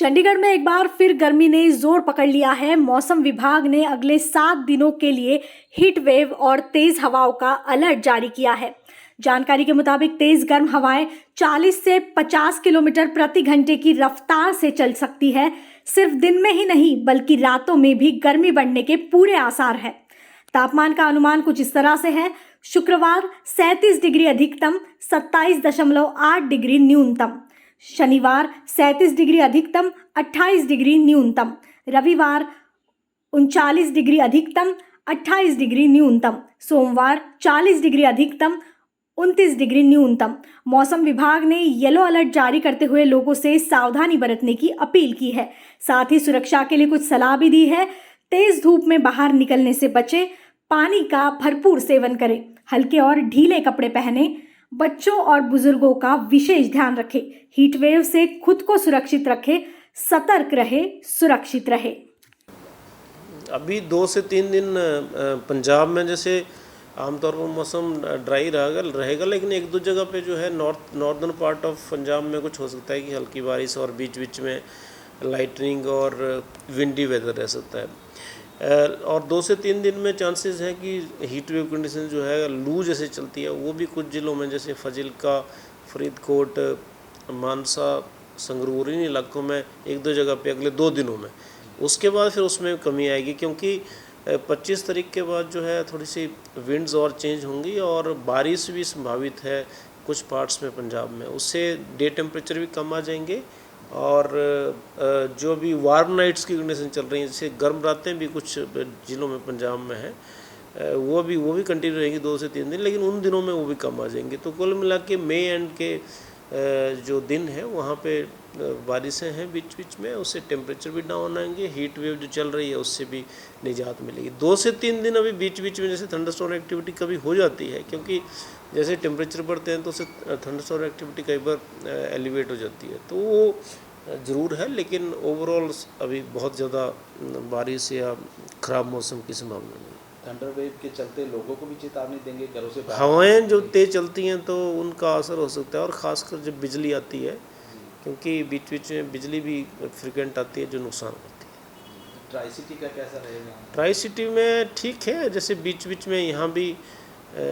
चंडीगढ़ में एक बार फिर गर्मी ने जोर पकड़ लिया है। मौसम विभाग ने अगले 7 दिनों के लिए हीट वेव और तेज हवाओं का अलर्ट जारी किया है। जानकारी के मुताबिक तेज गर्म हवाएं 40 से 50 किलोमीटर प्रति घंटे की रफ्तार से चल सकती है। सिर्फ दिन में ही नहीं बल्कि रातों में भी गर्मी बढ़ने के पूरे आसार हैं। तापमान का अनुमान कुछ इस तरह से है। शुक्रवार 37 डिग्री अधिकतम, 27.8 डिग्री न्यूनतम। शनिवार 37 डिग्री अधिकतम, 28 डिग्री न्यूनतम। रविवार 39 डिग्री अधिकतम, 28 डिग्री न्यूनतम। सोमवार 40 डिग्री अधिकतम, 29 डिग्री न्यूनतम। मौसम विभाग ने येलो अलर्ट जारी करते हुए लोगों से सावधानी बरतने की अपील की है। साथ ही सुरक्षा के लिए कुछ सलाह भी दी है। तेज धूप में बाहर निकलने से बचें, पानी का भरपूर सेवन करें, हल्के और ढीले कपड़े पहने, बच्चों और बुजुर्गों का विशेष ध्यान रखें, हीट वेव से खुद को सुरक्षित रखें, सतर्क रहे, सुरक्षित रहे। अभी 2 से 3 दिन पंजाब में जैसे आमतौर पर मौसम ड्राई रहेगा, लेकिन एक दो जगह पे जो है नॉर्दर्न पार्ट ऑफ पंजाब में कुछ हो सकता है कि हल्की बारिश और बीच बीच में लाइटनिंग और विंडी वेदर रह सकता है। और 2 से 3 दिन में चांसेस हैं कि हीट वेव कंडीशन जो है लू जैसे चलती है, वो भी कुछ ज़िलों में जैसे फाजिल्का, फरीदकोट, मानसा, संगरूर इन इलाकों में एक दो जगह पे अगले 2 दिनों में। उसके बाद फिर उसमें कमी आएगी, क्योंकि 25 तारीख के बाद जो है थोड़ी सी विंड्स और चेंज होंगी और बारिश भी संभावित है कुछ पार्ट्स में पंजाब में। उससे डे टेम्परेचर भी कम आ जाएंगे और जो भी वार्म नाइट्स की कंडीशन चल रही है, जैसे गर्म रातें भी कुछ ज़िलों में पंजाब में है, वो भी कंटिन्यू रहेंगी 2 से 3 दिन, लेकिन उन दिनों में वो भी कम आ जाएंगे। तो कुल मिला के मई एंड के जो दिन है वहाँ पे बारिशें हैं बीच बीच में, उससे टेम्परेचर भी डाउन आएंगे, हीट वेव जो चल रही है उससे भी निजात मिलेगी। 2 से 3 दिन अभी बीच बीच में जैसे थंडरस्टॉर्म एक्टिविटी कभी हो जाती है, क्योंकि जैसे टेम्परेचर बढ़ते हैं तो उससे थंडरस्टॉर्म एक्टिविटी कई बार एलिवेट हो जाती है, तो वो ज़रूर है, लेकिन ओवरऑल अभी बहुत ज़्यादा बारिश या ख़राब मौसम की संभावना नहीं। थंडर वेव के चलते लोगों को भी चेतावनी देंगे घरों से बाहर? हवाएं जो तेज़ चलती हैं तो उनका असर हो सकता है, और ख़ासकर जब बिजली आती है, क्योंकि बीच बीच में बिजली भी फ्रिक्वेंट आती है जो नुकसान करती है। ट्राई सिटी का कैसा रहेगा? ट्राई सिटी में ठीक है, जैसे बीच बीच में यहाँ भी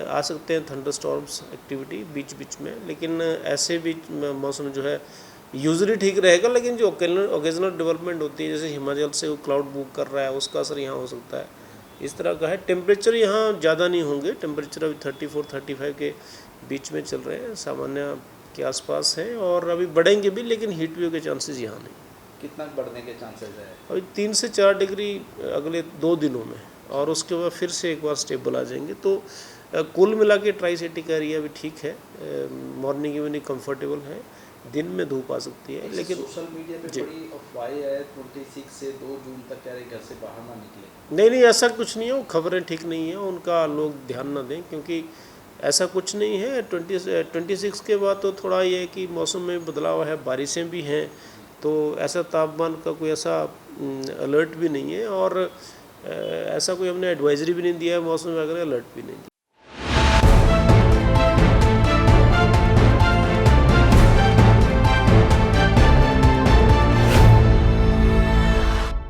आ सकते हैं थंडरस्टॉर्म्स एक्टिविटी बीच बीच में, लेकिन ऐसे भी मौसम जो है यूजली ठीक रहेगा, लेकिन जो ओकेजनल डेवलपमेंट होती है, जैसे हिमाचल से वो क्लाउड मूव कर रहा है, उसका असर यहाँ हो सकता है, इस तरह का है। टेम्परेचर यहाँ ज़्यादा नहीं होंगे, टेम्परेचर अभी 34-35 के बीच में चल रहे हैं, सामान्य के आसपास हैं, और अभी बढ़ेंगे भी, लेकिन हीट वेव के चांसेस यहाँ नहीं। कितना बढ़ने के चांसेस है? अभी 3 से 4 डिग्री अगले 2 दिनों में, और उसके बाद फिर से एक बार स्टेबल आ जाएंगे। तो कुल मिला के ट्राई सिटी का एरिया भी ठीक है, मॉर्निंग इवनिंग कंफर्टेबल है, दिन में धूप आ सकती है, लेकिन सोशल मीडिया पे बड़ी अफवाहें है 26 से 2 जून तक कह रहे घर से बाहर ना निकले। नहीं, ऐसा कुछ नहीं है, वो खबरें ठीक नहीं है, उनका लोग ध्यान ना दें, क्योंकि ऐसा कुछ नहीं है। 26 के बाद तो थोड़ा ये है कि मौसम में बदलाव है, बारिशें भी हैं, तो ऐसा तापमान का कोई ऐसा अलर्ट भी नहीं है, और ऐसा कोई हमने एडवाइजरी भी नहीं दिया है, मौसम वगैरह अलर्ट भी नहीं दिया।